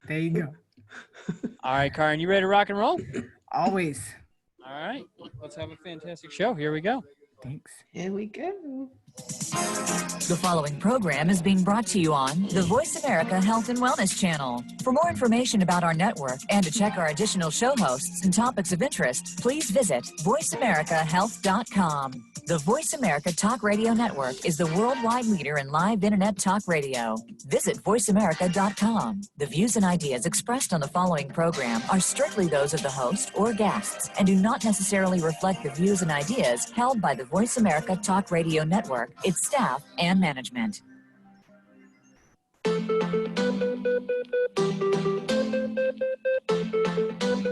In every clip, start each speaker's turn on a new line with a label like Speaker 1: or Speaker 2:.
Speaker 1: There you go.
Speaker 2: All right, Karen, you ready to rock and roll?
Speaker 1: Always.
Speaker 2: All right, let's have a fantastic show. Here we go.
Speaker 1: Thanks.
Speaker 3: Here we go.
Speaker 4: The following program is being brought to you on the Voice America Health and Wellness Channel. For more information about our network and to check our additional show hosts and topics of interest, please visit voiceamericahealth.com. The Voice America Talk Radio Network is the worldwide leader in live internet talk radio. Visit voiceamerica.com. The views and ideas expressed on the following program are strictly those of the host or guests and do not necessarily reflect the views and ideas held by the Voice America Talk Radio Network, its staff, and management.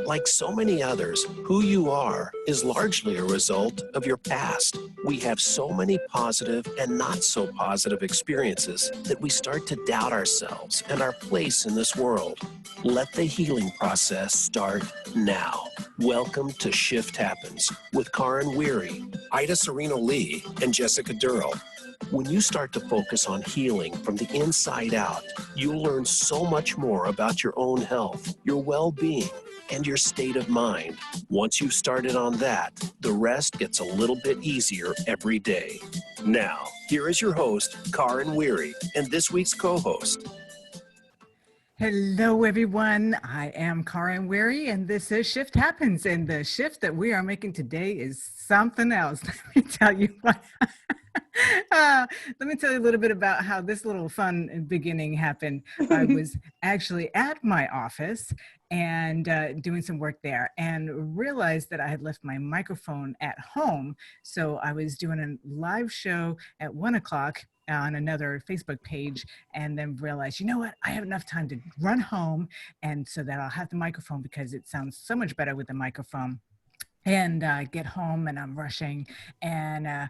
Speaker 5: Like so many others, who you are is largely a result of your past. We have so many positive and not so positive experiences that we start to doubt ourselves and our place in this world. Let the healing process start now. Welcome to Shift Happens with Karen Weary, Ida Sereno Lee, and Jessica Durrell. When you start to focus on healing from the inside out, you'll learn so much more about your own health, your well-being, and your state of mind. Once you've started on that, the rest gets a little bit easier every day. Now, here is your host, Karen Weary, and this week's co-host.
Speaker 1: Hello, everyone. I am Karen Weary, and this is Shift Happens. And the shift that we are making today is something else. Let me tell you what. Let me tell you a little bit about how this little fun beginning happened. I was actually at my office and doing some work there and realized that I had left my microphone at home. So I was doing a live show at 1 o'clock on another Facebook page, and then realized, you know what, I have enough time to run home, and so that I'll have the microphone because it sounds so much better with the microphone. And get home and I'm rushing and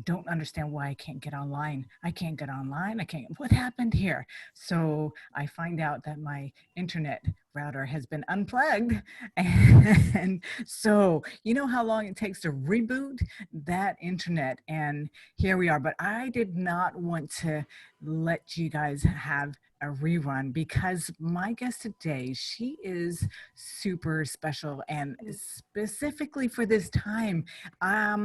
Speaker 1: don't understand why I can't get online. I can't get online. What happened here? So I find out that my internet router has been unplugged. And so you know how long it takes to reboot that internet, and here we are. But I did not want to let you guys have a rerun because my guest today, she is super special, and specifically for this time, I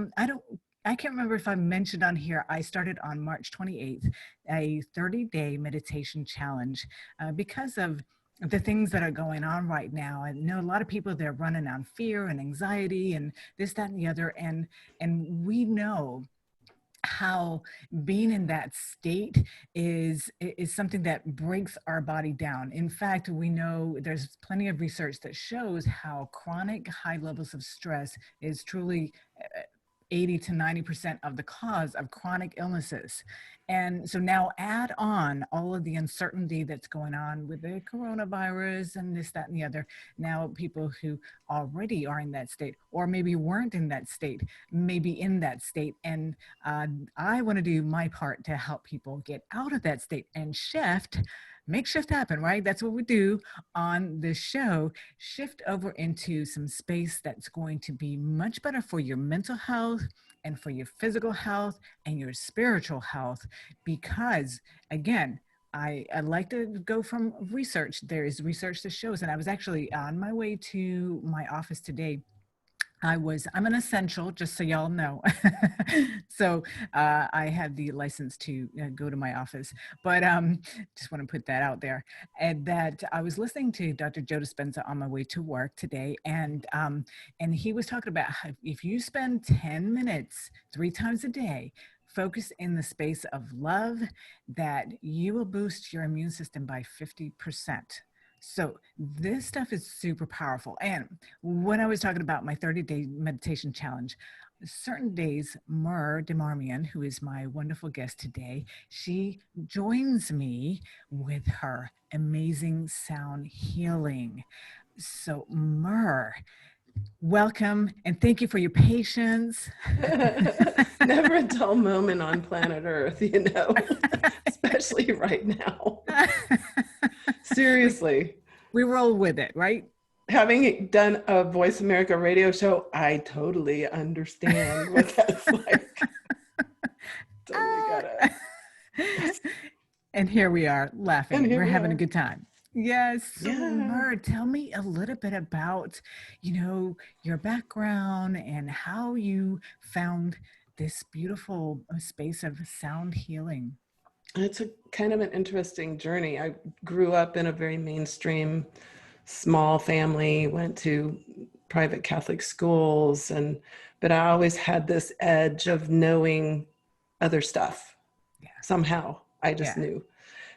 Speaker 1: can't remember if I mentioned on here, I started on March 28th, a 30-day meditation challenge because of the things that are going on right now. I know a lot of people, they're running on fear and anxiety and this, that, and the other. And we know how being in that state is something that breaks our body down. In fact, we know there's plenty of research that shows how chronic high levels of stress is truly 80 to 90% of the cause of chronic illnesses. And so now add on all of the uncertainty that's going on with the coronavirus and this, that, and the other. Now people who already are in that state, or maybe weren't in that state, maybe in that state. And I want to do my part to help people get out of that state and make shift happen, right? That's what we do on this show. Shift over into some space that's going to be much better for your mental health and for your physical health and your spiritual health. Because again, I like to go from research. There is research that shows, and I was actually on my way to my office today. I'm an essential, just so y'all know. So I have the license to go to my office, but just want to put that out there. And that I was listening to Dr. Joe Dispenza on my way to work today, and he was talking about how if you spend 10 minutes 3 times a day, focus in the space of love, that you will boost your immune system by 50%. So this stuff is super powerful. And when I was talking about my 30-day meditation challenge, certain days, Mur DeMarmian, who is my wonderful guest today, she joins me with her amazing sound healing. So Mur, welcome, and thank you for your patience.
Speaker 3: Never a dull moment on planet Earth, you know, especially right now. Seriously.
Speaker 1: We roll with it, right?
Speaker 3: Having done a Voice America radio show, I totally understand what that's like. Totally got it.
Speaker 1: And here we are laughing. We're having a good time. Yes. So,
Speaker 3: Yeah.
Speaker 1: Mer, tell me a little bit about, your background and how you found this beautiful space of sound healing.
Speaker 3: It's a kind of an interesting journey. I grew up in a very mainstream, small family, went to private Catholic schools, but I always had this edge of knowing other stuff.
Speaker 1: Yeah.
Speaker 3: Somehow, I just
Speaker 1: Yeah.
Speaker 3: knew.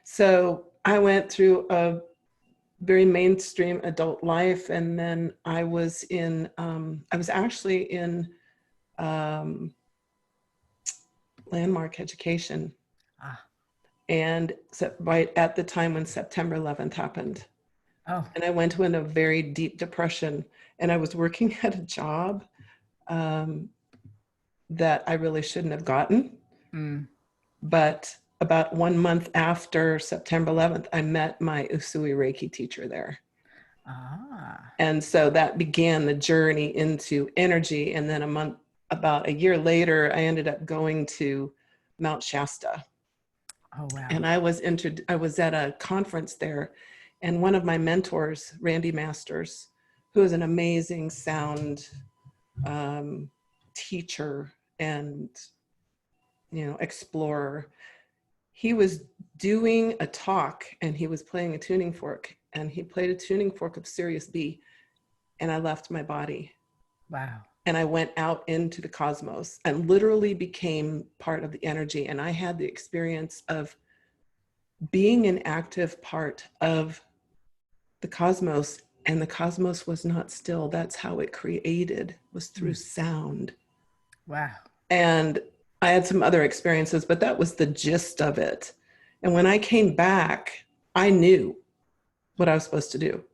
Speaker 3: So I went through a very mainstream adult life, and then I was actually in landmark education.
Speaker 1: Ah.
Speaker 3: And so right at the time when September 11th happened.
Speaker 1: Oh.
Speaker 3: And I went into a very deep depression, and I was working at a job that I really shouldn't have gotten.
Speaker 1: Mm.
Speaker 3: But about 1 month after September 11th, I met my Usui Reiki teacher there.
Speaker 1: Ah.
Speaker 3: And so that began the journey into energy. And then about a year later, I ended up going to Mount Shasta.
Speaker 1: Oh, wow.
Speaker 3: And I was at a conference there, and one of my mentors, Randy Masters, who is an amazing sound teacher and explorer, he was doing a talk, and he was playing a tuning fork, and he played a tuning fork of Sirius B, and I left my body.
Speaker 1: Wow.
Speaker 3: And I went out into the cosmos and literally became part of the energy. And I had the experience of being an active part of the cosmos, and the cosmos was not still. That's how it created, was through sound.
Speaker 1: Wow.
Speaker 3: And I had some other experiences, but that was the gist of it. And when I came back, I knew what I was supposed to do.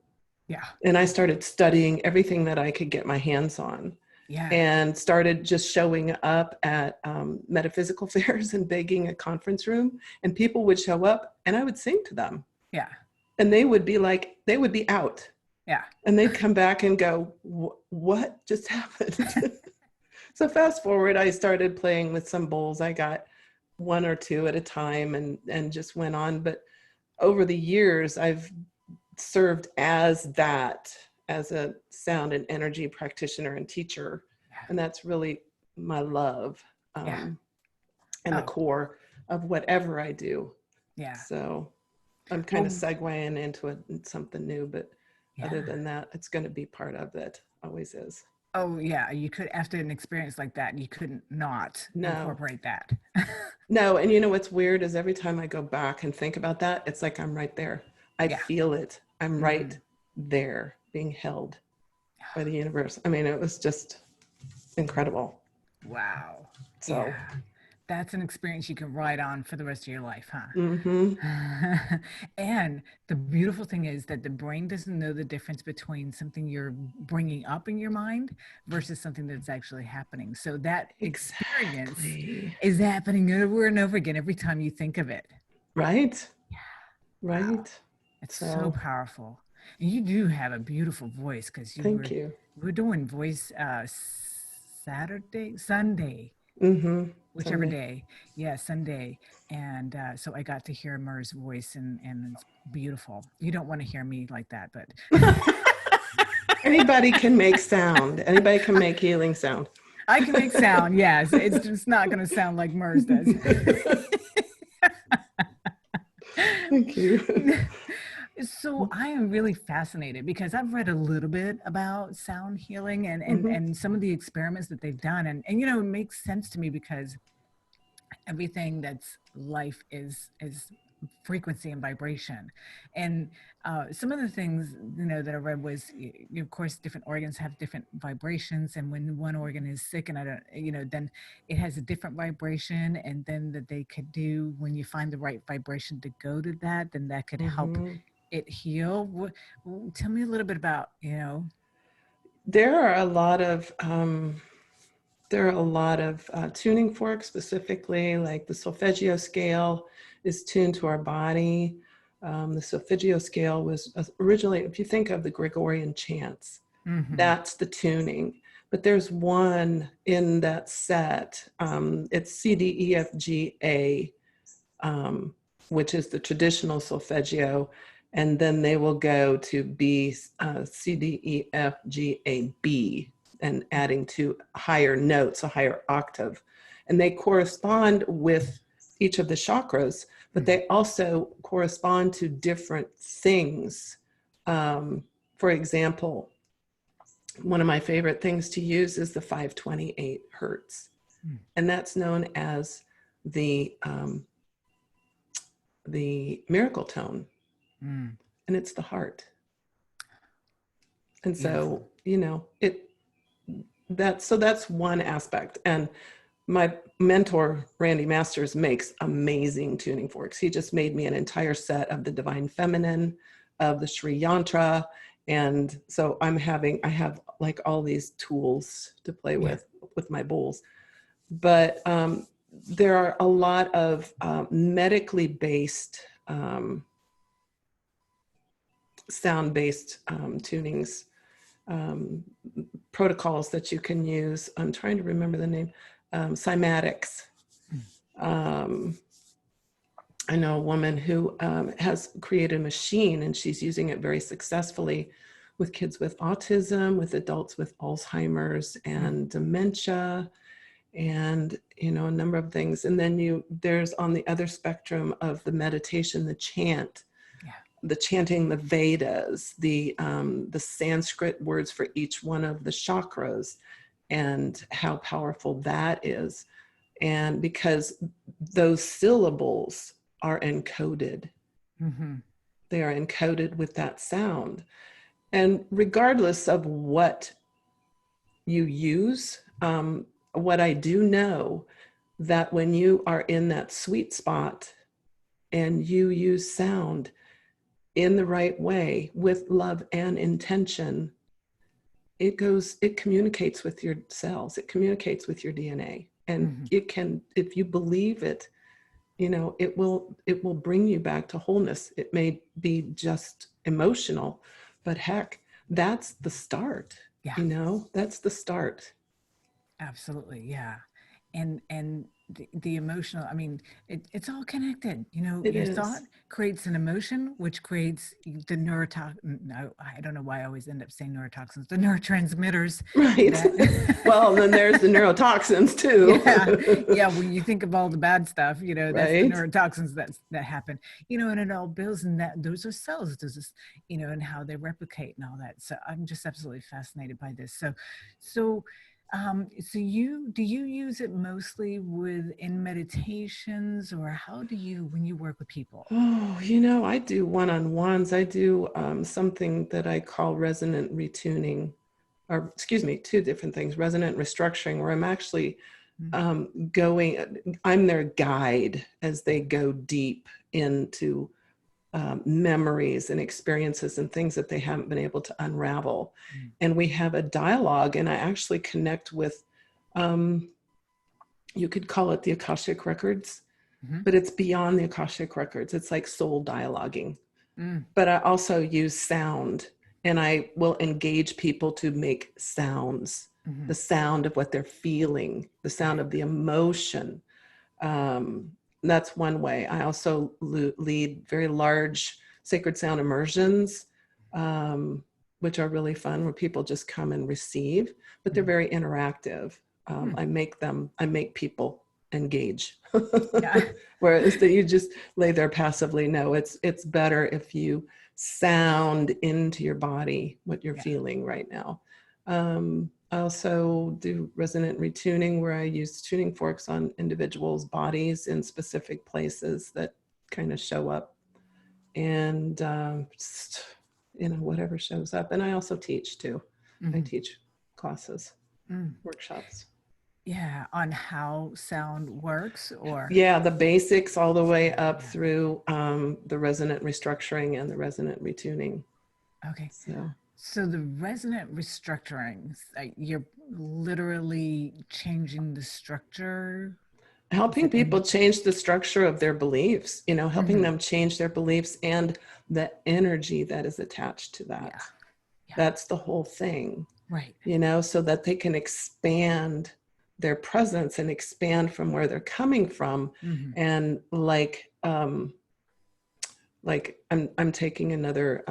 Speaker 1: Yeah.
Speaker 3: And I started studying everything that I could get my hands on.
Speaker 1: Yeah.
Speaker 3: And started just showing up at metaphysical fairs and begging a conference room, and people would show up and I would sing to them.
Speaker 1: Yeah.
Speaker 3: And they would be out.
Speaker 1: Yeah.
Speaker 3: And they'd come back and go, what just happened? So fast forward, I started playing with some bowls. I got 1 or 2 at a time and just went on. But over the years, I've served as a sound and energy practitioner and teacher. And that's really my love and the core of whatever I do.
Speaker 1: Yeah.
Speaker 3: So I'm kind of segueing into something new, but other than that, it's going to be part of it. Always is.
Speaker 1: Oh yeah. You could, after an experience like that, you couldn't not incorporate that.
Speaker 3: No. And you know, what's weird is every time I go back and think about that, it's like I'm right there. I feel it. I'm right there being held by the universe. I mean, it was just incredible.
Speaker 1: Wow.
Speaker 3: So
Speaker 1: that's an experience you can ride on for the rest of your life, huh?
Speaker 3: Mm-hmm.
Speaker 1: And the beautiful thing is that the brain doesn't know the difference between something you're bringing up in your mind versus something that's actually happening. So that experience is happening over and over again every time you think of it.
Speaker 3: Right? Yeah. Right.
Speaker 1: Wow. It's so powerful. And you do have a beautiful voice, because we're doing voice Sunday.
Speaker 3: Mm-hmm.
Speaker 1: Whichever day. Yeah, Sunday. And so I got to hear Mer's voice, and it's beautiful. You don't want to hear me like that, but
Speaker 3: anybody can make sound. Anybody can make healing sound.
Speaker 1: I can make sound, yes. It's just not going to sound like Mer's does.
Speaker 3: Thank you.
Speaker 1: So I am really fascinated, because I've read a little bit about sound healing and some of the experiments that they've done. And it makes sense to me, because everything that's life is frequency and vibration. And some of the things, that I read was, of course, different organs have different vibrations. And when one organ is sick, and then it has a different vibration, and then that they could do, when you find the right vibration to go to that, then that could help it heal. Tell me a little bit about,
Speaker 3: There are a lot of tuning forks, specifically like the solfeggio scale is tuned to our body. The solfeggio scale was originally, if you think of the Gregorian chants, that's the tuning. But there's one in that set. It's C, D, E, F, G, A, which is the traditional solfeggio. And then they will go to B, C, D, E, F, G, A, B, and adding to higher notes, a higher octave. And they correspond with each of the chakras, but they also correspond to different things. For example, one of my favorite things to use is the 528 hertz. And that's known as the miracle tone. And it's the heart. And so, you know, that's one aspect. And my mentor, Randy Masters, makes amazing tuning forks. He just made me an entire set of the Divine Feminine, of the Sri Yantra. And so I have like all these tools to play with my bowls. But there are a lot of medically based, sound-based tunings, protocols that you can use. I'm trying to remember the name. Cymatics. I know a woman who has created a machine, and she's using it very successfully with kids with autism, with adults with Alzheimer's and dementia, and, you know, a number of things. And then there's on the other spectrum of the meditation, the chant, the chanting the Vedas, the Sanskrit words for each one of the chakras, and how powerful that is. And because those syllables are encoded, they are encoded with that sound. And regardless of what you use, what I do know, that when you are in that sweet spot and you use sound in the right way with love and intention, it communicates with your cells, it communicates with your DNA. And it can, if you believe it, you know, it will bring you back to wholeness. It may be just emotional, but heck, that's the start. You know, that's the start.
Speaker 1: Absolutely. Yeah. And the emotional, I mean, it's all connected, you know. Your thought creates an emotion, which creates the no, I don't know why I always end up saying neurotoxins, the neurotransmitters.
Speaker 3: Right. Well, then there's the neurotoxins too.
Speaker 1: Yeah. When you think of all the bad stuff, you know, that's the neurotoxins that happen, you know, and it all builds, and those are cells, you know, and how they replicate and all that. So I'm just absolutely fascinated by this. So do you use it mostly in meditations, or how do you, when you work with people?
Speaker 3: Oh, you know, I do one-on-ones. I do something that I call resonant retuning, or excuse me, two different things, resonant restructuring, where I'm actually I'm their guide as they go deep into memories and experiences and things that they haven't been able to unravel. And we have a dialogue, and I actually connect with, you could call it the Akashic Records, but it's beyond the Akashic Records. It's like soul dialoguing. But I also use sound, and I will engage people to make sounds, the sound of what they're feeling, the sound of the emotion. That's one way. I also lead very large sacred sound immersions, which are really fun, where people just come and receive, but they're very interactive. I make people engage. Whereas that you just lay there passively. No, it's better if you sound into your body what you're feeling right now. I also do resonant retuning, where I use tuning forks on individuals' bodies in specific places that kind of show up, and just, you know, whatever shows up. And I also teach too. I teach classes, workshops.
Speaker 1: Yeah, on how sound works, or
Speaker 3: the basics all the way up through the resonant restructuring and the resonant retuning.
Speaker 1: Okay. So the resonant restructuring, you're literally changing the structure,
Speaker 3: helping people change the structure of their beliefs, you know, helping them change their beliefs and the energy that is attached to that. That's the whole thing,
Speaker 1: right?
Speaker 3: You know, so that they can expand their presence and expand from where they're coming from. And like Like I'm taking another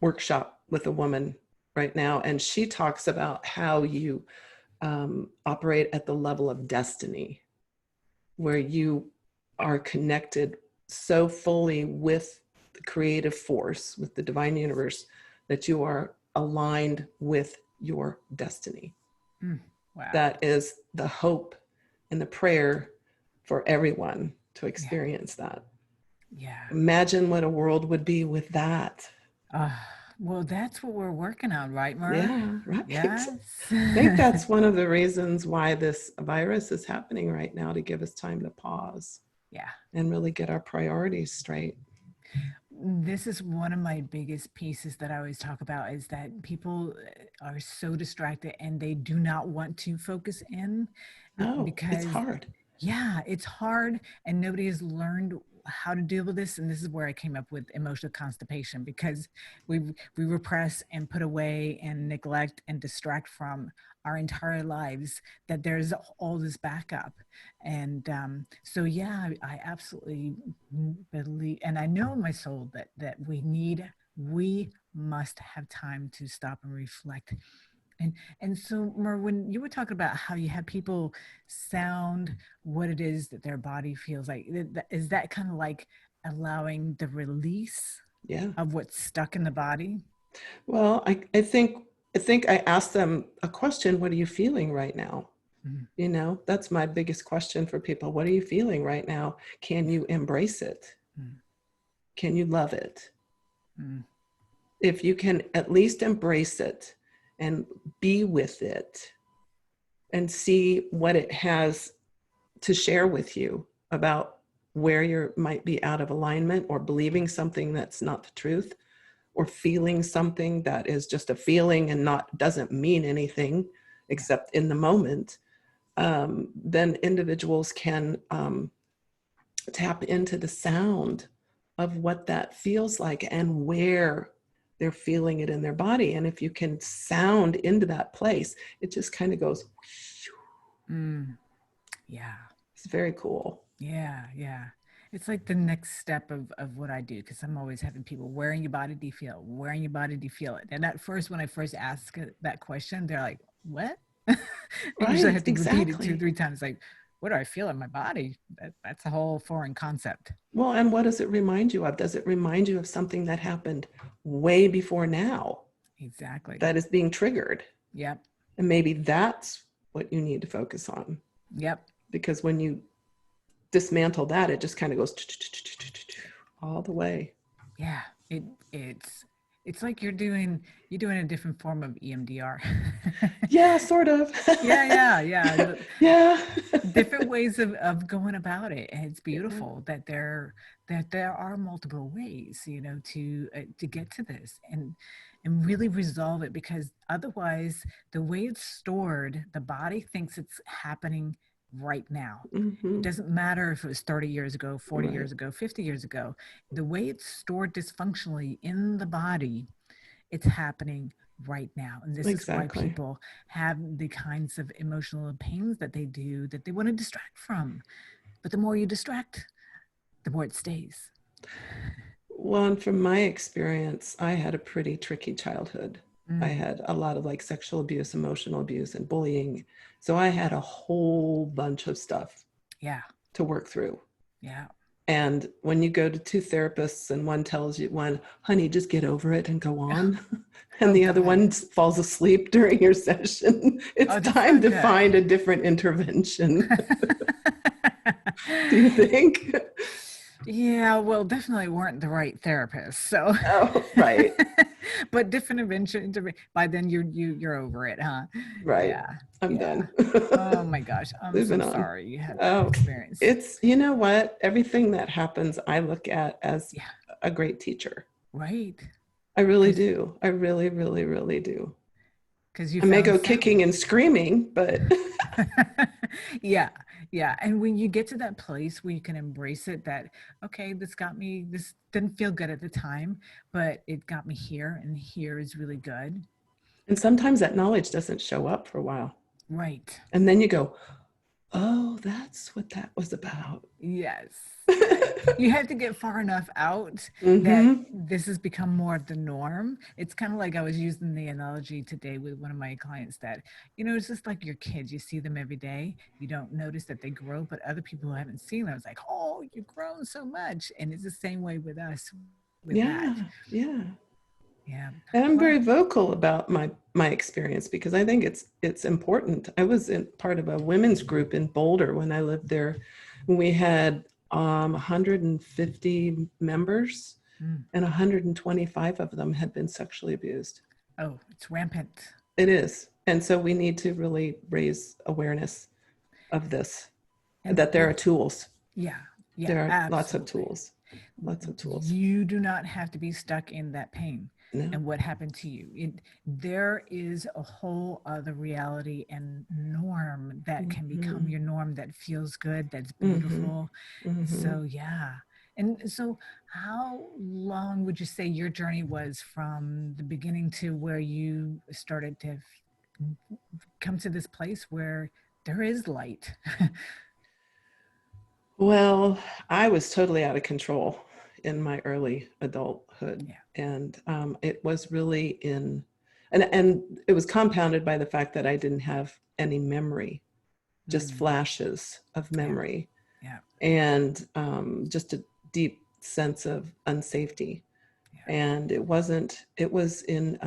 Speaker 3: workshop with a woman right now, and she talks about how you operate at the level of destiny, where you are connected so fully with the creative force, with the divine universe, that you are aligned with your destiny.
Speaker 1: Wow.
Speaker 3: That is the hope and the prayer for everyone to experience that.
Speaker 1: Yeah.
Speaker 3: Imagine what a world would be with that.
Speaker 1: Well, that's what we're working on, right, Mur?
Speaker 3: Yeah, right.
Speaker 1: Yes.
Speaker 3: I think that's one of the reasons why this virus is happening right now, to give us time to pause.
Speaker 1: Yeah.
Speaker 3: And really get our priorities straight.
Speaker 1: This is one of my biggest pieces that I always talk about, is that people are so distracted and they do not want to focus in.
Speaker 3: No,
Speaker 1: because
Speaker 3: it's hard.
Speaker 1: Yeah, it's hard, and nobody has learned how to deal with this. And this is where I came up with emotional constipation, because we repress and put away and neglect and distract from our entire lives, that there's all this backup. And so, yeah, I absolutely believe, and I know in my soul that we must have time to stop and reflect. And so, Mer, when you were talking about how you have people sound what it is that their body feels like, is that kind of like allowing the release of what's stuck in the body?
Speaker 3: Well, I think I asked them a question: what are you feeling right now?
Speaker 1: Mm.
Speaker 3: You know, that's my biggest question for people. What are you feeling right now? Can you embrace it?
Speaker 1: Mm.
Speaker 3: Can you love it?
Speaker 1: Mm.
Speaker 3: If you can at least embrace it and be with it and see what it has to share with you about where you might be out of alignment, or believing something that's not the truth, or feeling something that is just a feeling and doesn't mean anything except in the moment, then individuals can tap into the sound of what that feels like and where they're feeling it in their body. And if you can sound into that place, it just kind of goes.
Speaker 1: Yeah.
Speaker 3: It's very cool.
Speaker 1: Yeah. Yeah. It's like the next step of what I do, because I'm always having people, where in your body do you feel? Where in your body do you feel it? And at first, when I first ask that question, they're like, what? I usually have to repeat it 2-3 times. Like, what do I feel in my body? That's a whole foreign concept.
Speaker 3: Well, and what does it remind you of? Does it remind you of something that happened way before now?
Speaker 1: Exactly.
Speaker 3: That is being triggered.
Speaker 1: Yep.
Speaker 3: And maybe that's what you need to focus on.
Speaker 1: Yep.
Speaker 3: Because when you dismantle that, it just kind of goes all the way.
Speaker 1: Yeah. It's like you're doing a different form of EMDR.
Speaker 3: Yeah, sort of.
Speaker 1: Yeah.
Speaker 3: Yeah.
Speaker 1: Different ways of going about it. And it's beautiful that there are multiple ways, to get to this and really resolve it, because otherwise the way it's stored, the body thinks it's happening right now.
Speaker 3: Mm-hmm.
Speaker 1: It doesn't matter if it was 30 years ago, 40
Speaker 3: Right.
Speaker 1: years ago, 50 years ago. The way it's stored dysfunctionally in the body, it's happening right now. And this is why people have the kinds of emotional pains that they do, that they want to distract from. But the more you distract, the more it stays.
Speaker 3: Well, and from my experience, I had a pretty tricky childhood. I had a lot of like sexual abuse, emotional abuse, and bullying. So I had a whole bunch of stuff to work through.
Speaker 1: Yeah.
Speaker 3: And when you go to 2 therapists and one tells you, honey, just get over it and go on. And the other one falls asleep during your session, it's time to find a different intervention. Do you think?
Speaker 1: Yeah, well, definitely weren't the right therapists. So,
Speaker 3: right.
Speaker 1: But different intervention. By then, you're over it, huh?
Speaker 3: Right.
Speaker 1: Yeah.
Speaker 3: I'm done.
Speaker 1: Oh my gosh, I'm so sorry you had that experience.
Speaker 3: It's, you know what? Everything that happens, I look at as a great teacher.
Speaker 1: Right.
Speaker 3: I really do. I really, really, really do.
Speaker 1: Because
Speaker 3: I may go kicking and screaming, but
Speaker 1: yeah. And when you get to that place where you can embrace it, that, okay, this didn't feel good at the time, but it got me here, and here is really good.
Speaker 3: And sometimes that knowledge doesn't show up for a while.
Speaker 1: Right.
Speaker 3: And then you go, oh, that's what that was about.
Speaker 1: Yes. You have to get far enough out that
Speaker 3: Mm-hmm.
Speaker 1: this has become more of the norm. It's kind of like I was using the analogy today with one of my clients that, it's just like your kids. You see them every day. You don't notice that they grow, but other people who haven't seen them, it's like, oh, you've grown so much. And it's the same way with us with that.
Speaker 3: Yeah.
Speaker 1: Yeah.
Speaker 3: And I'm
Speaker 1: Well,
Speaker 3: very vocal about my experience because I think it's important. I was in part of a women's group in Boulder when I lived there. We had 150 members,
Speaker 1: mm,
Speaker 3: and 125 of them had been sexually abused.
Speaker 1: oh, it's rampant.
Speaker 3: It is. And so we need to really raise awareness of this,
Speaker 1: And
Speaker 3: that there are tools.
Speaker 1: yeah,
Speaker 3: There are lots of
Speaker 1: absolutely.
Speaker 3: tools. Lots of tools.
Speaker 1: You do not have to be stuck in that pain.
Speaker 3: No.
Speaker 1: And what happened to you. There is a whole other reality and norm that can become your norm, that feels good, that's beautiful. So yeah. And so how long would you say your journey was from the beginning to where you started to come to this place where there is light?
Speaker 3: Well, I was totally out of control in my early adulthood.
Speaker 1: Yeah.
Speaker 3: And it was really and it was compounded by the fact that I didn't have any memory, just flashes of memory.
Speaker 1: Yeah.
Speaker 3: And just a deep sense of unsafety.
Speaker 1: Yeah.
Speaker 3: And it was in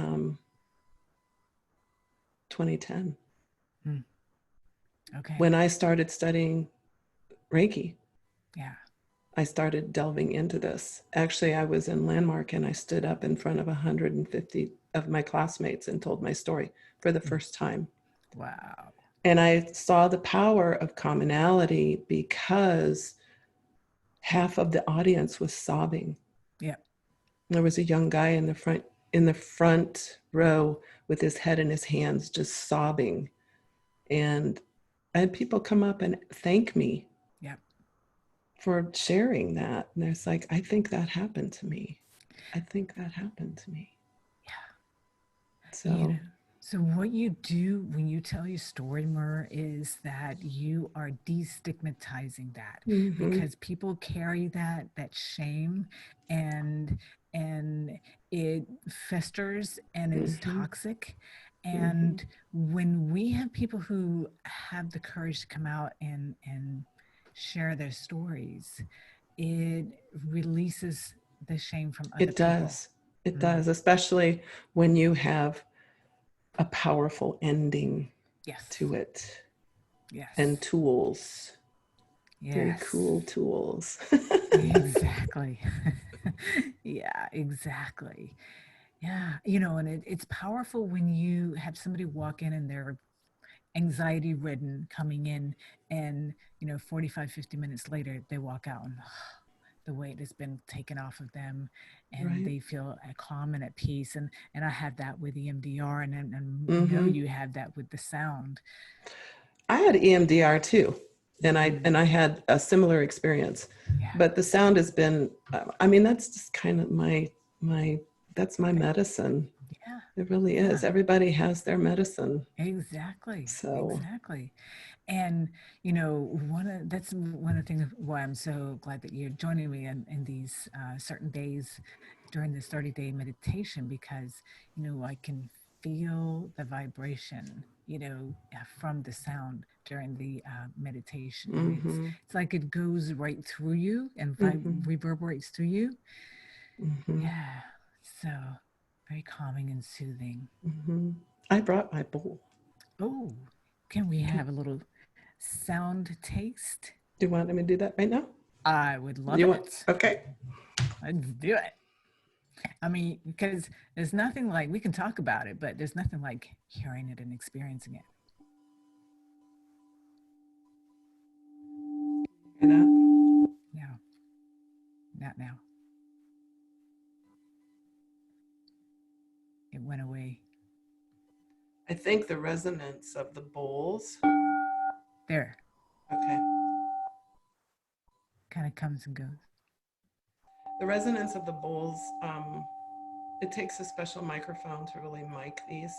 Speaker 3: 2010
Speaker 1: Okay.
Speaker 3: when I started studying Reiki.
Speaker 1: Yeah.
Speaker 3: I started delving into this. Actually, I was in Landmark and I stood up in front of 150 of my classmates and told my story for the first time.
Speaker 1: Wow.
Speaker 3: And I saw the power of commonality because half of the audience was sobbing.
Speaker 1: Yeah.
Speaker 3: There was a young guy in the front row with his head in his hands, just sobbing. And I had people come up and thank me for sharing that. And it's like, I think that happened to me. I think that happened to me.
Speaker 1: Yeah.
Speaker 3: So,
Speaker 1: so what you do when you tell your story, Mur, is that you are destigmatizing that because people carry that shame and it festers and is toxic. And when we have people who have the courage to come out and share their stories, it releases the shame from other people.
Speaker 3: It does, especially when you have a powerful ending to it.
Speaker 1: Yes.
Speaker 3: And tools.
Speaker 1: Yes.
Speaker 3: Very cool tools.
Speaker 1: Exactly. Yeah, exactly. Yeah. And it's powerful when you have somebody walk in and they're anxiety ridden coming in and 45, 50 minutes later they walk out and the weight has been taken off of them and they feel calm and at peace. And I had that with EMDR and you had that with the sound.
Speaker 3: I had EMDR too. And I had a similar experience, but the sound has been, that's just kind of that's my medicine.
Speaker 1: Yeah.
Speaker 3: It really is. Everybody has their medicine.
Speaker 1: Exactly.
Speaker 3: So.
Speaker 1: Exactly. And, that's one of the things why I'm so glad that you're joining me in these certain days during this 30-day meditation, because, I can feel the vibration, from the sound during the meditation. And it's like it goes right through you and reverberates through you. Yeah. So very calming and soothing.
Speaker 3: I brought my bowl.
Speaker 1: Oh, can we have a little sound taste?
Speaker 3: Do you want me to do that right now?
Speaker 1: I would love it.
Speaker 3: Okay.
Speaker 1: Let's do it. Because there's nothing like, we can talk about it, but there's nothing like hearing it and experiencing it.
Speaker 3: Hear that?
Speaker 1: No, not now. It went away.
Speaker 3: I think the resonance of the bowls.
Speaker 1: There.
Speaker 3: Okay.
Speaker 1: Kind of comes and goes.
Speaker 3: The resonance of the bowls, it takes a special microphone to really mic these.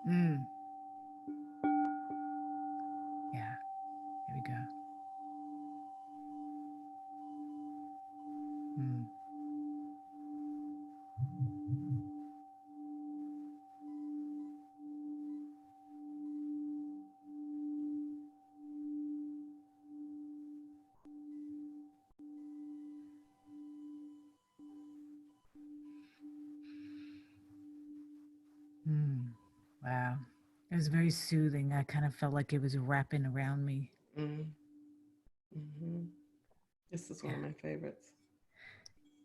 Speaker 1: Yeah, here we go. Wow. It was very soothing. I kind of felt like it was wrapping around me.
Speaker 3: Mm-hmm. This is one of my favorites.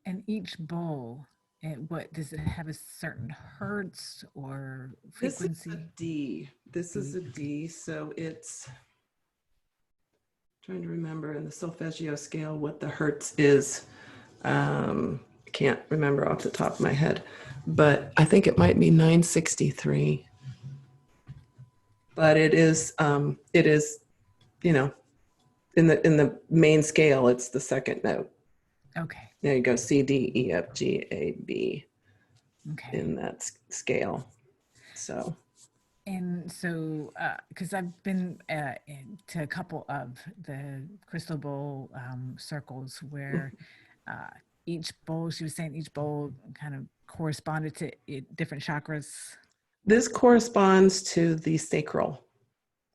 Speaker 1: And each bowl, what does it have a certain hertz or frequency?
Speaker 3: This is a D. This is a D. So it's trying to remember in the solfeggio scale what the hertz is. I can't remember off the top of my head, but I think it might be 963. But it is, you know, in the main scale, it's the second note.
Speaker 1: Okay.
Speaker 3: There you go, C, D, E, F, G, A, B.
Speaker 1: Okay.
Speaker 3: In that scale. So.
Speaker 1: And so, because I've been to a couple of the crystal bowl circles where each bowl, she was saying each bowl kind of corresponded to different chakras.
Speaker 3: This corresponds to the sacral,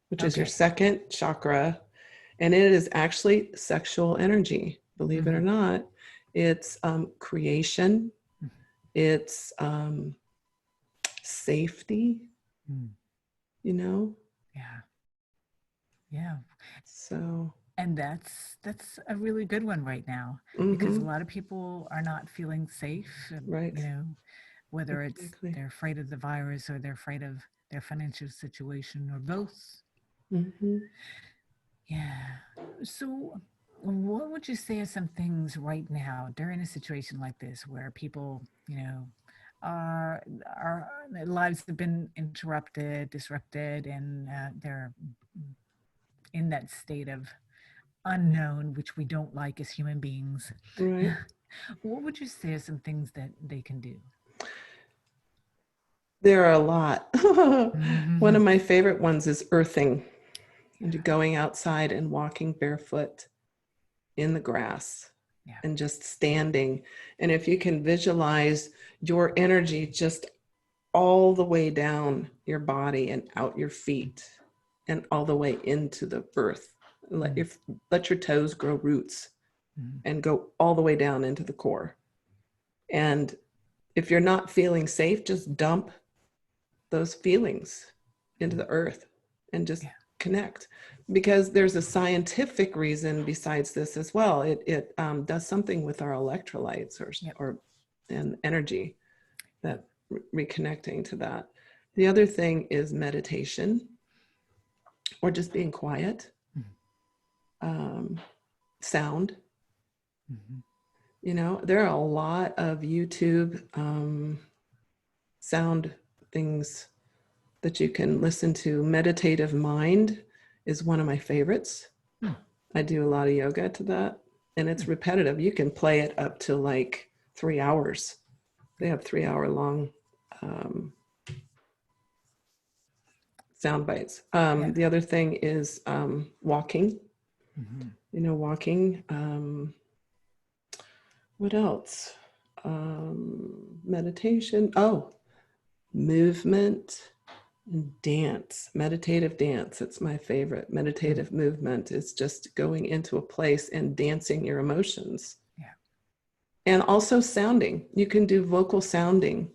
Speaker 3: which is your
Speaker 1: Okay.
Speaker 3: second chakra. And it is actually sexual energy, believe it or not. It's creation. It's safety, you know?
Speaker 1: Yeah. Yeah.
Speaker 3: So.
Speaker 1: And that's a really good one right now, because a lot of people are not feeling safe,
Speaker 3: Right.
Speaker 1: you know, whether
Speaker 3: Exactly.
Speaker 1: it's they're afraid of the virus or they're afraid of their financial situation or both. Yeah. So what would you say are some things right now during a situation like this where people, you know, their lives have been disrupted, and they're in that state of unknown, which we don't like as human beings.
Speaker 3: Right.
Speaker 1: What would you say are some things that they can do?
Speaker 3: There are a lot. One of my favorite ones is earthing. And going outside and walking barefoot in the grass and just standing. And if you can visualize your energy just all the way down your body and out your feet and all the way into the earth. Let your toes grow roots and go all the way down into the core. And if you're not feeling safe, just dump those feelings into the earth and just connect, because there's a scientific reason besides this as well. It does something with our electrolytes and energy, that reconnecting to that. The other thing is meditation, or just being quiet. Sound. You know, there are a lot of YouTube sound things that you can listen to. Meditative Mind is one of my favorites. I do a lot of yoga to that, and it's repetitive. You can play it up to like 3 hours. They have 3-hour long sound bites. The other thing is walking. You know, walking. What else? Meditation. Oh, movement. Dance, meditative dance. It's my favorite. Meditative movement is just going into a place and dancing your emotions.
Speaker 1: Yeah.
Speaker 3: And also sounding. You can do vocal sounding.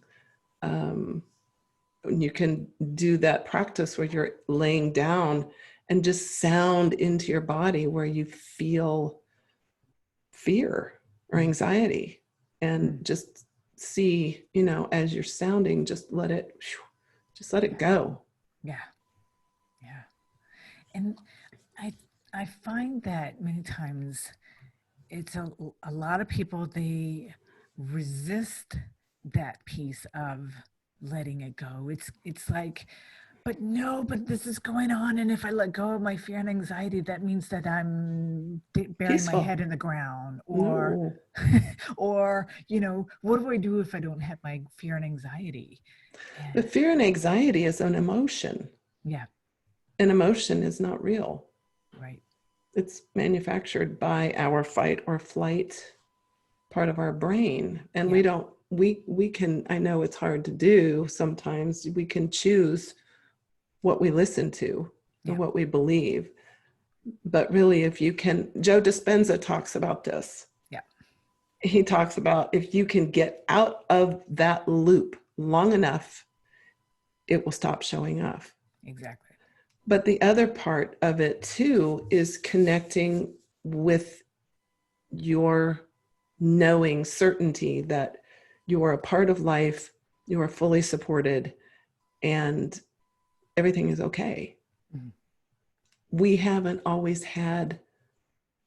Speaker 3: You can do that practice where you're laying down and just sound into your body where you feel fear or anxiety, and just see, you know, as you're sounding, just let it go.
Speaker 1: Yeah. And I find that many times it's a lot of people, they resist that piece of letting it go. It's like, but this is going on, and if I let go of my fear and anxiety, that means that I'm burying
Speaker 3: Peaceful.
Speaker 1: my head in the ground, or or, you know, what do I do if I don't have my fear and anxiety?
Speaker 3: But fear and anxiety is an emotion.
Speaker 1: Yeah.
Speaker 3: An emotion is not real.
Speaker 1: Right.
Speaker 3: It's manufactured by our fight or flight part of our brain. And we can, I know it's hard to do sometimes, we can choose what we listen to or what we believe. But really, if you can, Joe Dispenza talks about this.
Speaker 1: Yeah.
Speaker 3: He talks about if you can get out of that loop long enough, it will stop showing up.
Speaker 1: Exactly.
Speaker 3: But the other part of it too is connecting with your knowing certainty that you are a part of life, you are fully supported, and everything is okay.
Speaker 1: Mhm.
Speaker 3: We haven't always had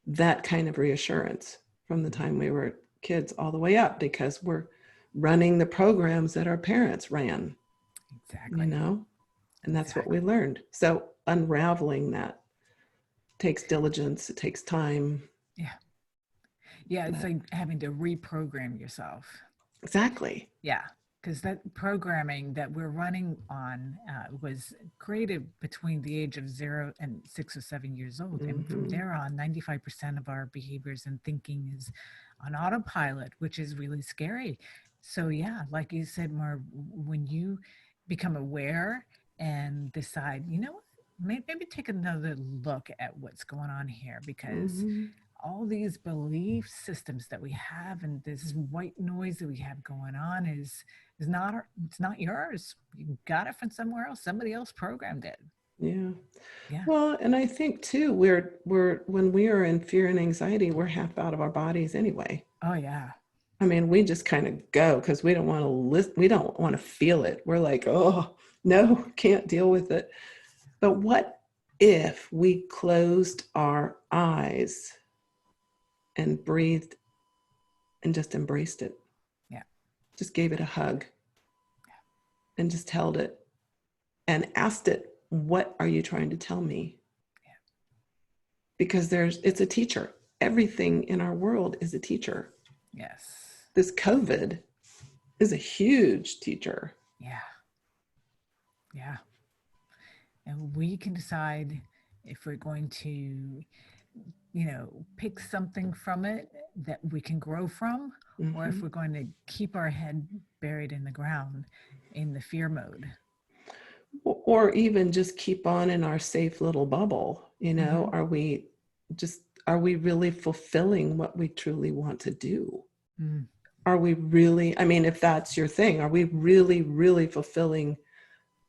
Speaker 3: that kind of reassurance from the time we were kids all the way up, because we're running the programs that our parents ran,
Speaker 1: Exactly.
Speaker 3: you know, and that's what we learned. So unraveling that takes diligence, it takes time.
Speaker 1: Yeah. Yeah. It's like having to reprogram yourself.
Speaker 3: Exactly.
Speaker 1: Yeah. Because that programming that we're running on was created between the age of 0 and 6 or 7 years old. And from there on, 95% of our behaviors and thinking is on autopilot, which is really scary. So, yeah, like you said, Mar, when you become aware and decide, you know, maybe take another look at what's going on here, because all these belief systems that we have and this white noise that we have going on is not it's not yours. You got it from somewhere else. Somebody else programmed it.
Speaker 3: Yeah.
Speaker 1: Yeah.
Speaker 3: Well, and I think too, we're when we are in fear and anxiety, we're half out of our bodies anyway.
Speaker 1: Oh yeah.
Speaker 3: I mean, we just kind of go because we don't want to listen. We don't want to feel it. We're like, oh no, can't deal with it. But what if we closed our eyes and breathed and just embraced it?
Speaker 1: Yeah.
Speaker 3: Just gave it a hug and just held it and asked it, what are you trying to tell me?
Speaker 1: Yeah.
Speaker 3: Because it's a teacher. Everything in our world is a teacher.
Speaker 1: Yes.
Speaker 3: This COVID is a huge teacher.
Speaker 1: Yeah. Yeah. And we can decide if we're going to, you know, pick something from it that we can grow from, or if we're going to keep our head buried in the ground in the fear mode.
Speaker 3: Or even just keep on in our safe little bubble. You know, are we really fulfilling what we truly want to do? Are we really, I mean, if that's your thing, are we really, really fulfilling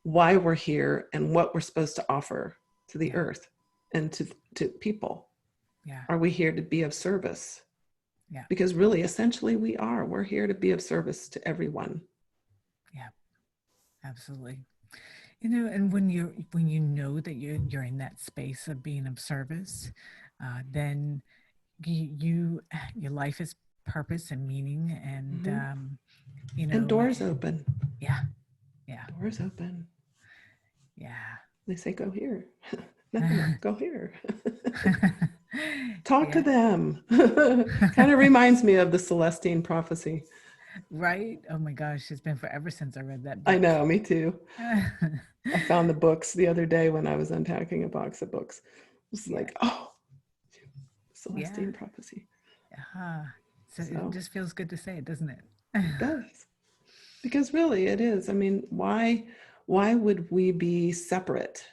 Speaker 3: why we're here and what we're supposed to offer to the earth and to people?
Speaker 1: Yeah.
Speaker 3: Are we here to be of service?
Speaker 1: Yeah.
Speaker 3: Because really, essentially, we're here to be of service to everyone.
Speaker 1: Yeah, absolutely. You know, and when you know that you're in that space of being of service, then your life is purpose and meaning, and you know,
Speaker 3: and doors open.
Speaker 1: Yeah.
Speaker 3: Doors open.
Speaker 1: Yeah.
Speaker 3: They say, go here. No, go here. Talk to them. Kind of reminds me of the Celestine prophecy.
Speaker 1: Right? Oh my gosh, it's been forever since I read that book.
Speaker 3: I know, me too. I found the books the other day when I was unpacking a box of books. It's like, oh, Celestine prophecy.
Speaker 1: So it just feels good to say it, doesn't it?
Speaker 3: It does. Because really it is. I mean, why would we be separate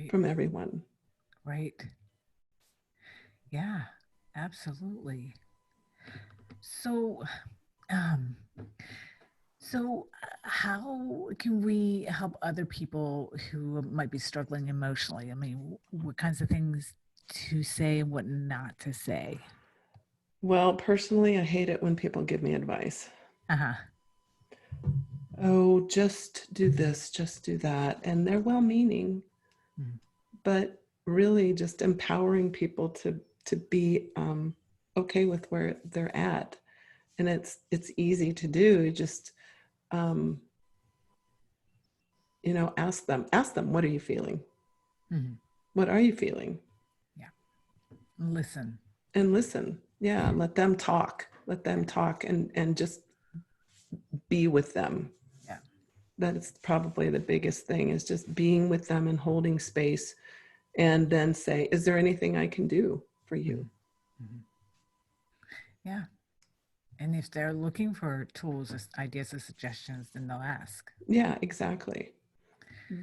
Speaker 3: from everyone?
Speaker 1: Right. Yeah, absolutely. So, how can we help other people who might be struggling emotionally? I mean, what kinds of things to say and what not to say?
Speaker 3: Well, personally, I hate it when people give me advice.
Speaker 1: Uh-huh.
Speaker 3: Oh, just do this, just do that. And they're well-meaning, but really just empowering people to be okay with where they're at. And it's easy to do. Just, you know, ask them, what are you feeling? What are you feeling?
Speaker 1: Yeah. Listen.
Speaker 3: And listen. Yeah. Let them talk and just be with them.
Speaker 1: Yeah.
Speaker 3: That is probably the biggest thing, is just being with them and holding space, and then say, is there anything I can do for you?
Speaker 1: Yeah. And if they're looking for tools, ideas, or suggestions, then they'll ask.
Speaker 3: Yeah, exactly.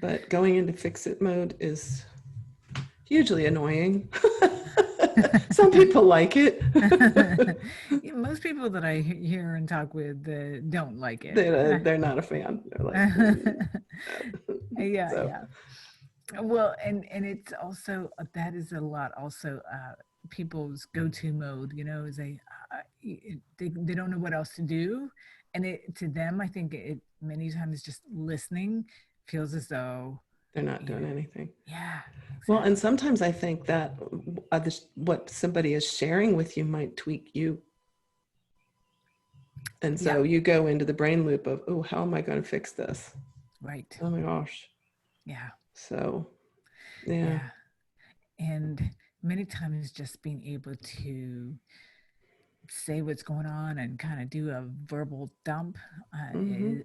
Speaker 3: But going into fix-it mode is hugely annoying. Some people like it.
Speaker 1: Yeah, most people that I hear and talk with don't like it.
Speaker 3: They're not a fan. They're like,
Speaker 1: Yeah,
Speaker 3: so.
Speaker 1: yeah. Well, and it's also that is a lot also people's go-to mode, is they don't know what else to do, and it to them I think it many times just listening feels as though
Speaker 3: They're not doing anything.
Speaker 1: Yeah,
Speaker 3: Well, and
Speaker 1: exactly.
Speaker 3: sometimes I think that what somebody is sharing with you might tweak you. And so you go into the brain loop of, oh, how am I going to fix this?
Speaker 1: Right.
Speaker 3: Oh my gosh.
Speaker 1: Yeah.
Speaker 3: So, yeah.
Speaker 1: And many times just being able to say what's going on and kind of do a verbal dump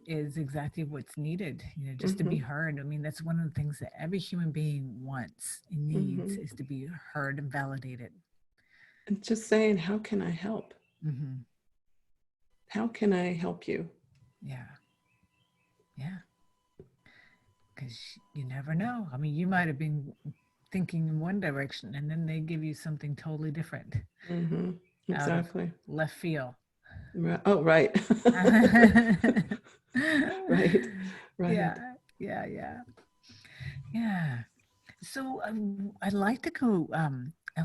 Speaker 1: is exactly what's needed, just to be heard. I mean, that's one of the things that every human being wants and needs is to be heard and validated.
Speaker 3: And just saying, how can I help? How can I help you?
Speaker 1: Yeah. Yeah. Because you never know. I mean, you might have been thinking in one direction and then they give you something totally different.
Speaker 3: Exactly.
Speaker 1: Left field.
Speaker 3: Oh, right. Right.
Speaker 1: Yeah. So I'd like to go a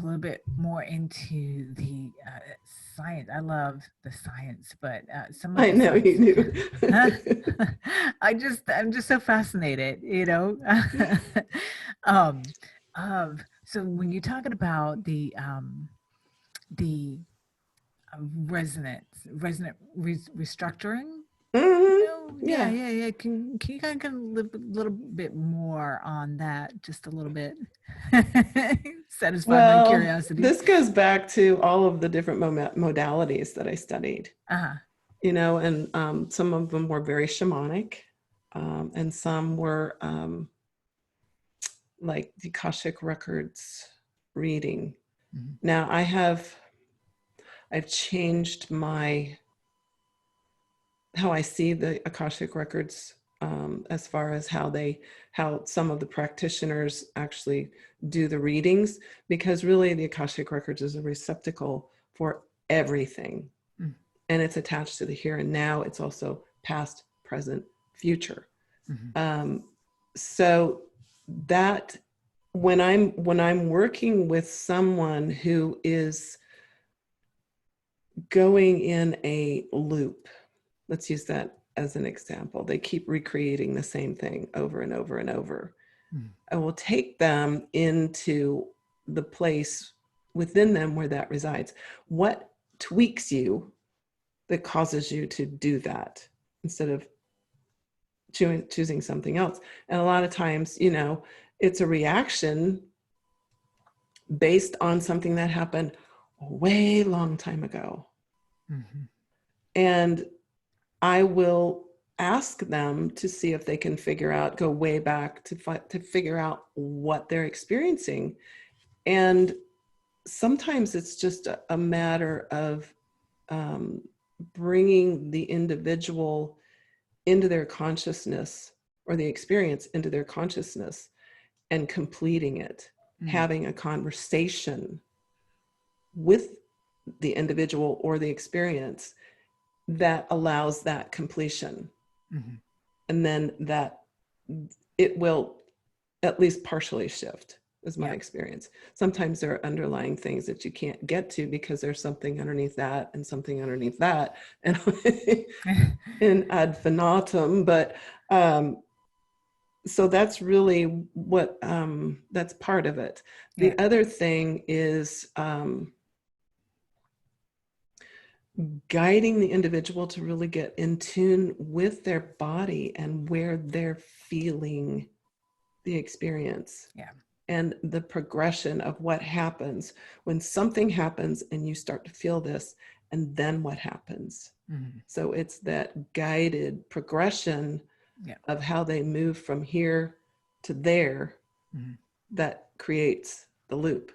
Speaker 1: little bit more into the science. I love the science, but some of
Speaker 3: I
Speaker 1: the
Speaker 3: know
Speaker 1: science,
Speaker 3: you do.
Speaker 1: I'm just so fascinated, so when you're talking about the resonant restructuring,
Speaker 3: Yeah.
Speaker 1: Can you kind of live a little bit more on that, just a little bit? Satisfy my curiosity.
Speaker 3: This goes back to all of the different modalities that I studied. And some of them were very shamanic, and some were like the Akashic records reading. Now I've changed how I see the Akashic records, as far as how some of the practitioners actually do the readings, because really the Akashic records is a receptacle for everything. And it's attached to the here and now. It's also past, present, future. So that when I'm working with someone who is going in a loop, let's use that as an example. They keep recreating the same thing over and over and over. I will take them into the place within them where that resides. What tweaks you that causes you to do that instead of choosing something else? And a lot of times, it's a reaction based on something that happened a way long time ago. And I will ask them to see if they can go way back to figure out what they're experiencing. And sometimes it's just a matter of bringing the individual into their consciousness, or the experience into their consciousness, and completing it, having a conversation with the individual or the experience that allows that completion. And then that it will at least partially shift, is my experience. Sometimes there are underlying things that you can't get to because there's something underneath that and something underneath that, and in ad infinitum. But so that's really what that's part of it. The other thing is guiding the individual to really get in tune with their body and where they're feeling the experience. And the progression of what happens when something happens and you start to feel this, and then what happens. So it's that guided progression of how they move from here to there that creates the loop.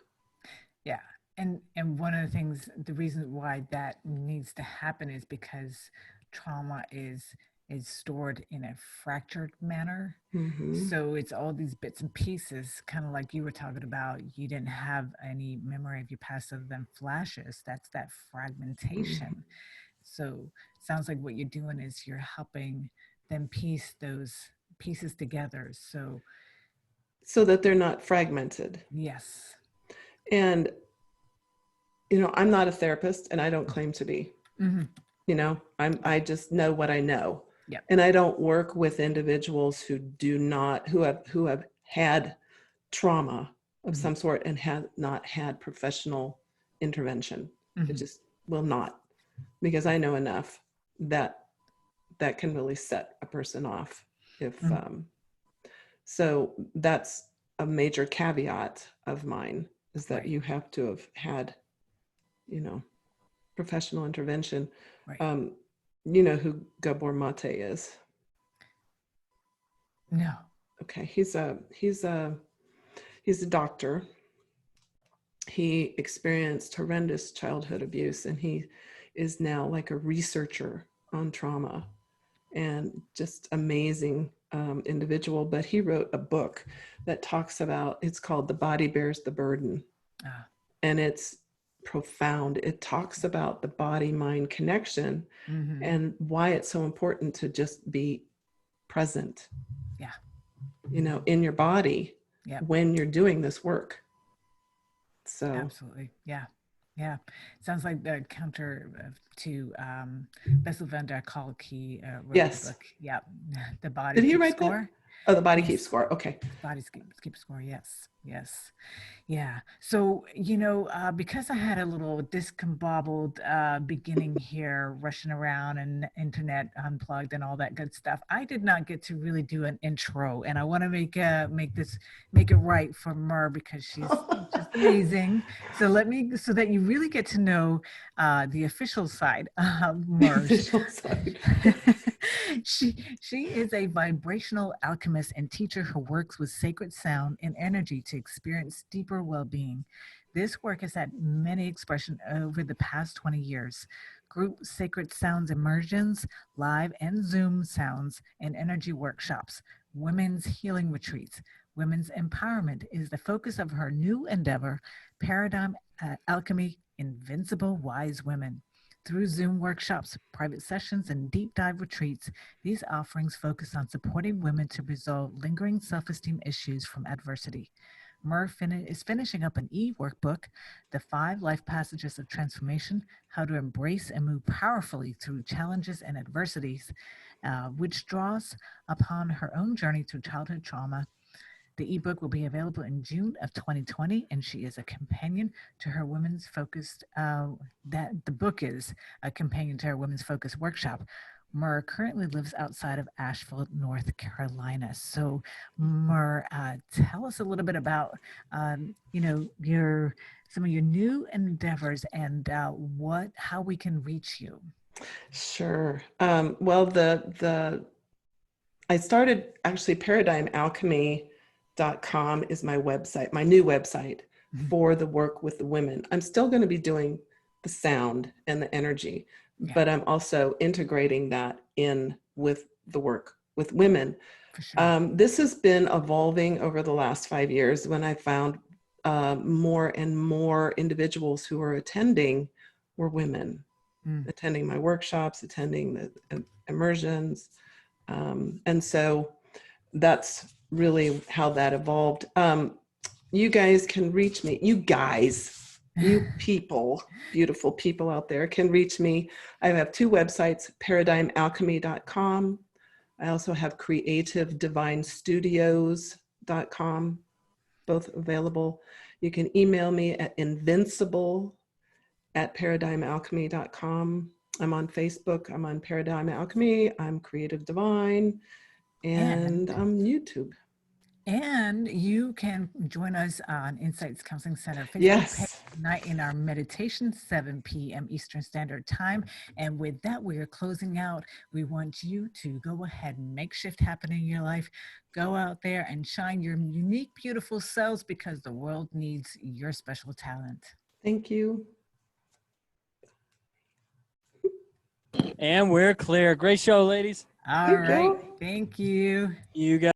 Speaker 1: And one of the things, the reason why that needs to happen is because trauma is is stored in a fractured manner.
Speaker 3: Mhm.
Speaker 1: So it's all these bits and pieces, kind of like you were talking about. You didn't have any memory of your past other than flashes. That's that fragmentation. So sounds like what you're doing is you're helping them piece those pieces together.
Speaker 3: So that they're not fragmented.
Speaker 1: Yes.
Speaker 3: And, you know, I'm not a therapist and I don't claim to be.
Speaker 1: Mm-hmm.
Speaker 3: You know, I just know what I know.
Speaker 1: Yep.
Speaker 3: And I don't work with individuals who do not, who have had trauma of some sort and have not had professional intervention. It just will not, because I know enough that that can really set a person off. If so that's a major caveat of mine, is that
Speaker 1: Right.
Speaker 3: you have to have had, you know, professional intervention.
Speaker 1: Right.
Speaker 3: You know who Gabor Mate is?
Speaker 1: No.
Speaker 3: Okay, he's a doctor. He experienced horrendous childhood abuse, and he is now like a researcher on trauma, and just amazing individual. But he wrote a book that talks about, it's called The Body Bears the Burden. And it's profound. It talks about the body-mind connection and why it's so important to just be present, you know, in your body when you're doing this work. So
Speaker 1: absolutely. Yeah. Sounds like the counter to Bessel van der Kolk. He wrote the book. Yeah. The Body
Speaker 3: Did he
Speaker 1: Keeps
Speaker 3: write
Speaker 1: Score.
Speaker 3: that? Oh, The Body Keeps Score. Okay.
Speaker 1: Bodies keep score. Yes. Yeah. So, you know, because I had a little discombobbled beginning here, rushing around and internet unplugged and all that good stuff, I did not get to really do an intro, and I want to make it right for Mer, because she's just amazing. So so that you really get to know the official side of Mer.
Speaker 3: Official side.
Speaker 1: She is a vibrational alchemist and teacher who works with sacred sound and energy to experience deeper well-being. This work has had many expressions over the past 20 years. Group sacred sounds immersions, live and Zoom sounds and energy workshops, women's healing retreats. Women's empowerment is the focus of her new endeavor, Paradigm Alchemy, Invincible Wise Women. Through Zoom workshops, private sessions, and deep dive retreats, these offerings focus on supporting women to resolve lingering self-esteem issues from adversity. Mer is finishing up an e-workbook, The 5 Life Passages of Transformation, How to Embrace and Move Powerfully Through Challenges and Adversities, which draws upon her own journey through childhood trauma. The ebook will be available in June of 2020, and she is a companion to her women's focused, the book is a companion to her women's focused workshop. Mer currently lives outside of Asheville, North Carolina. So Mer, tell us a little bit about, you know, some of your new endeavors and how we can reach you.
Speaker 3: Sure. Well, I started actually ParadigmAlchemy.com is my website, my new website for the work with the women. I'm still going to be doing the sound and the energy, but I'm also integrating that in with the work with women. Sure. This has been evolving over the last 5 years, when I found more and more individuals who are attending were women, attending my workshops, attending the immersions. And so that's really how that evolved. You guys can reach me. You people, beautiful people out there, can reach me. I have 2 websites, ParadigmAlchemy.com. I also have CreativeDivineStudios.com, both available. You can email me at invincible@ParadigmAlchemy.com. I'm on Facebook. I'm on Paradigm Alchemy. I'm Creative Divine, and I'm YouTube.
Speaker 1: And you can join us on Insights Counseling Center
Speaker 3: Facebook
Speaker 1: page tonight in our meditation, 7 p.m. Eastern Standard Time. And with that, we are closing out. We want you to go ahead and make shift happen in your life. Go out there and shine your unique, beautiful selves, because the world needs your special talent.
Speaker 3: Thank you.
Speaker 2: And we're clear. Great show, ladies.
Speaker 1: All
Speaker 3: Thank
Speaker 1: right.
Speaker 3: you.
Speaker 1: Thank you.
Speaker 2: You guys.